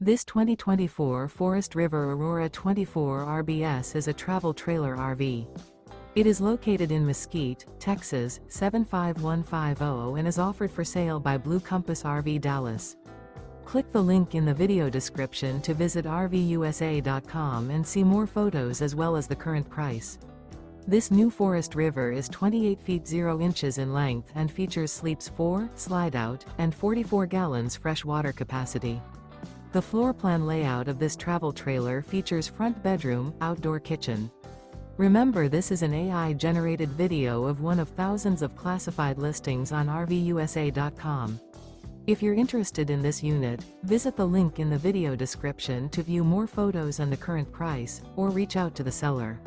This 2024 Forest River Aurora 24 RBS is a travel trailer RV. It is located in Mesquite, Texas, 75150 and is offered for sale by Blue Compass RV Dallas. Click the link in the video description to visit RVUSA.com and see more photos as well as the current price. This new Forest River is 28 feet 0 inches in length and features sleeps 4, Slideout, and 44 gallons fresh water capacity. The floor plan layout of this travel trailer features front bedroom, outdoor kitchen. Remember, this is an AI-generated video of one of thousands of classified listings on RVUSA.com. If you're interested in this unit, visit the link in the video description to view more photos and the current price, or reach out to the seller.